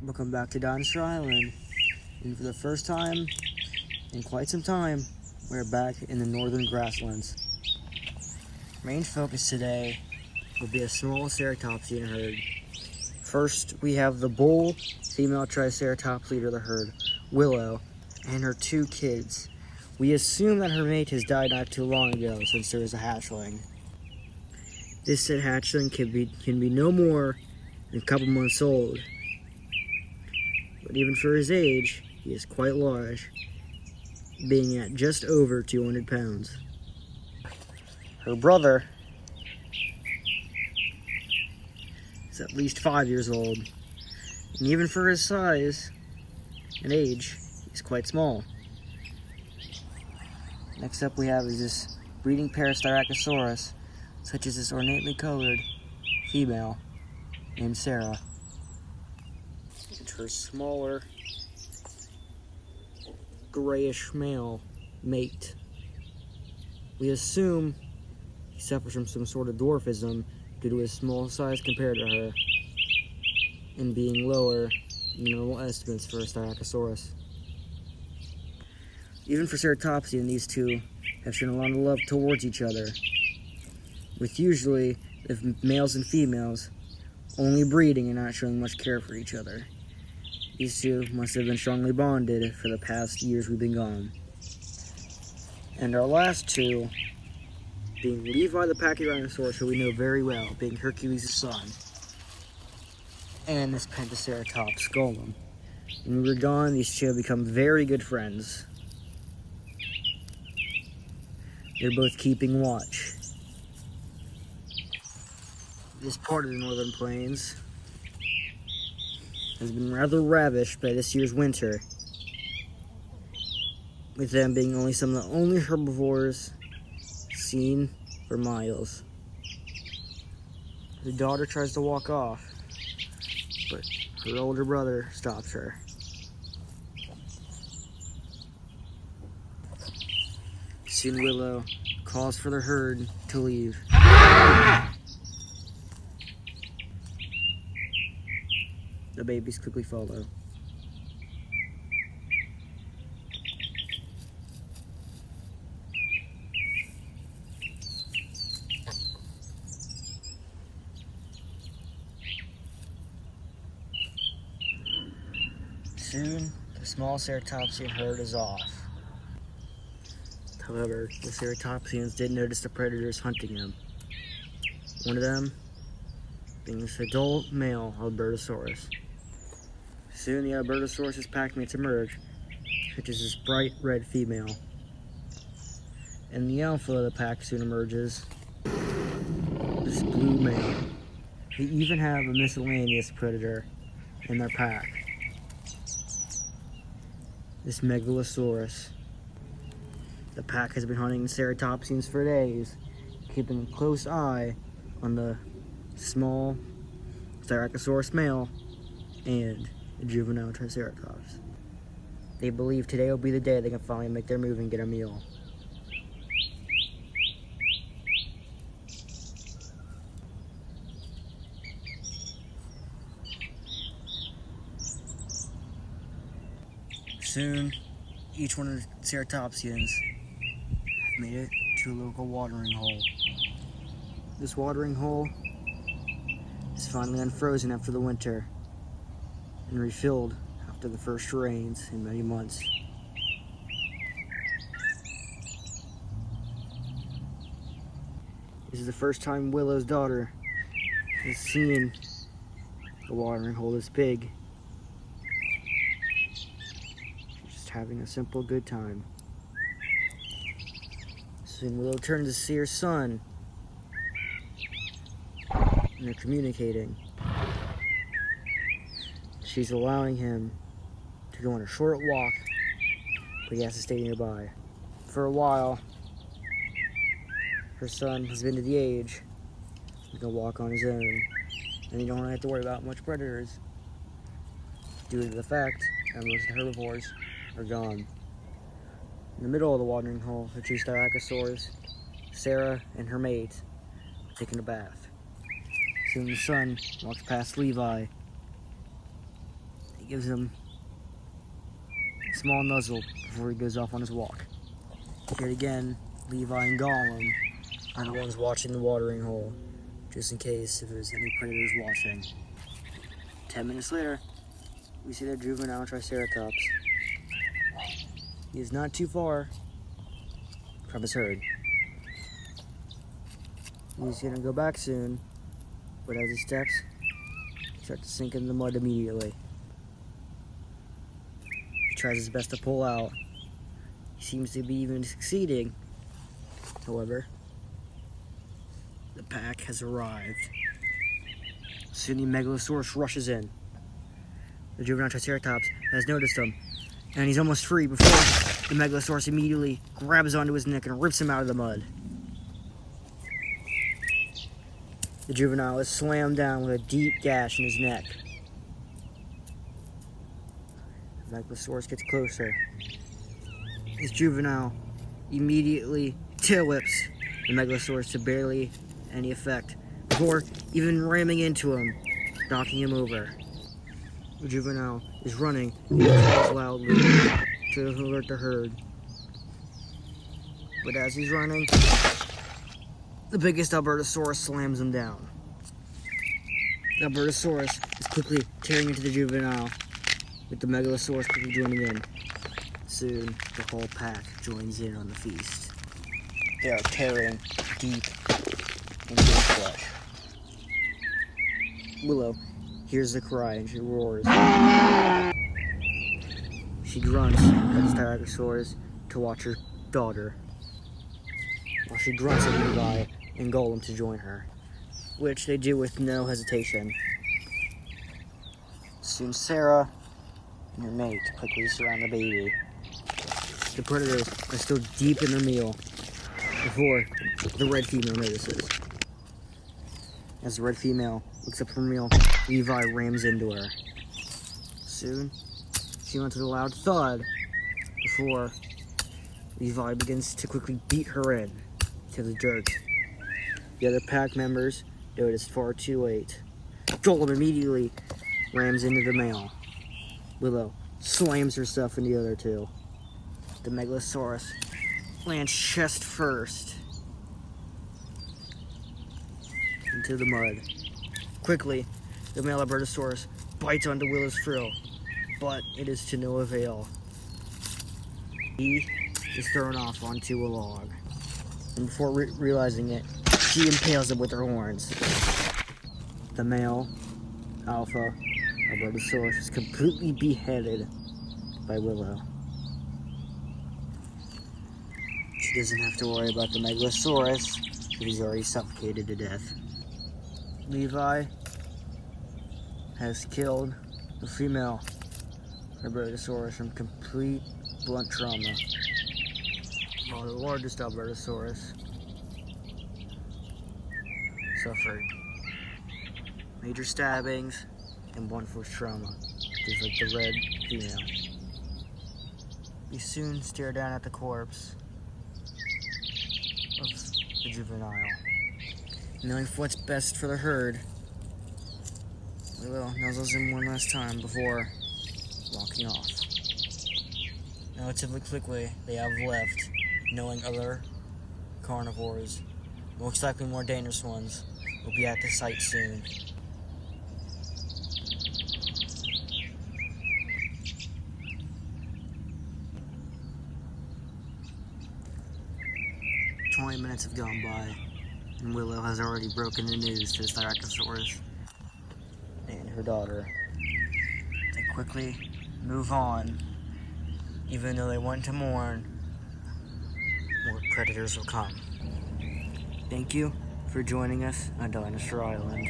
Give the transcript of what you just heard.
Welcome back to Dinosaur Island, and for the first time in quite some time, we're back in the northern grasslands. Main focus today will be a small ceratopsian herd. First, we have the bull female triceratops leader of the herd, Willow, and her 2 kids. We assume that her mate has died not too long ago since there is a hatchling. This said hatchling can be no more than a couple months old. But even for his age, he is quite large, being at just over 200 pounds. Her brother is at least 5 years old, and even for his size and age, he's quite small. Next up we have is this breeding pair of Styracosaurus, such as this ornately colored female named Sarah, and her smaller grayish male mate. We assume he suffers from some sort of dwarfism due to his small size compared to her and being lower than normal estimates for a Styracosaurus. Even for ceratopsian, these two have shown a lot of love towards each other, with usually the males and females only breeding and not showing much care for each other. These two must have been strongly bonded for the past years we've been gone. And our last two, being Levi the Pachyrhinosaurus, who we know very well, being Hercules' son, and this Pentaceratops golem. When we were gone, these two have become very good friends. They're both keeping watch. This part of the northern plains has been rather ravished by this year's winter, with them being only some of the only herbivores seen for miles. The daughter tries to walk off, but her older brother stops her. Soon Willow calls for the herd to leave. The babies quickly follow. Soon, the small ceratopsian herd is off. However, the ceratopsians did notice the predators hunting them. One of them being this adult male Albertosaurus. Soon the Albertosaurus' pack mates emerge, such as this bright red female. And the alpha of the pack soon emerges, this blue male. They even have a miscellaneous predator in their pack, this Megalosaurus. The pack has been hunting ceratopsians for days, keeping a close eye on the small Styracosaurus male and the juvenile Triceratops. They believe today will be the day they can finally make their move and get a meal. Soon, each one of the ceratopsians made it to a local watering hole. This watering hole is finally unfrozen after the winter and refilled after the first rains in many months. This is the first time Willow's daughter has seen the watering hole this big. She's just having a simple good time. Soon Willow turns to see her son, and they're communicating. She's allowing him to go on a short walk, but he has to stay nearby. For a while, her son has been to the age he can walk on his own, and you don't have to worry about much predators due to the fact that most of the herbivores are gone. In the middle of the watering hole, the 2 Styracosaurs, Sarah and her mate, are taking a bath. Soon the son walks past Levi. gives him a small nuzzle before he goes off on his walk. Yet again, Levi and Gollum are the ones watching the watering hole, just in case if there's any predators watching. 10 minutes later, we see the juvenile Triceratops. He is not too far from his herd. He's gonna go back soon, but as he steps, he starts to sink in the mud immediately. He tries his best to pull out. He seems to be even succeeding. However, the pack has arrived. Soon the Megalosaurus rushes in. The juvenile Triceratops has noticed him, and he's almost free before the Megalosaurus immediately grabs onto his neck and rips him out of the mud. The juvenile is slammed down with a deep gash in his neck. The Megalosaurus gets closer. His juvenile immediately tail whips the Megalosaurus to barely any effect, before even ramming into him, knocking him over. The juvenile is running loudly to alert the herd. But as he's running, the biggest Albertosaurus slams him down. The Albertosaurus is quickly tearing into the juvenile, with the Megalosaurus quickly joining in. Soon, the whole pack joins in on the feast. They are tearing deep into his flesh. Willow hears the cry and she roars. She grunts at the Styracosaurus to watch her daughter, while she grunts at Levi and Gollum to join her, which they do with no hesitation. Soon Sarah and her mate quickly surround the baby. The predators are still deep in their meal before the red female notices. As the red female looks up from her meal, Levi rams into her. Soon, she went with a loud thud before Levi begins to quickly beat her in to the dirt. The other pack members noticed far too late. Gollum immediately rams into the male. Willow slams herself in the other two. The Megalosaurus lands chest first into the mud. Quickly, the male Albertosaurus bites onto Willow's frill, but it is to no avail. He is thrown off onto a log, and before realizing it, she impales him with her horns. The male alpha Albertosaurus is completely beheaded by Willow. She doesn't have to worry about the Megalosaurus, because he's already suffocated to death. Levi has killed the female Albertosaurus from complete blunt trauma, while the largest Albertosaurus suffered major stabbings and blunt force trauma, just like the red female. We soon stare down at the corpse of the juvenile. Knowing what's best for the herd, Willow nuzzles him one last time before walking off. Relatively quickly, they have left, knowing other carnivores, most likely more dangerous ones, will be at the site soon. "20 minutes have gone by, and Willow has already broken the news to the Styracosaurus and her daughter. They quickly move on. Even though they want to mourn, more predators will come. Thank you for joining us on Dinosaur Island.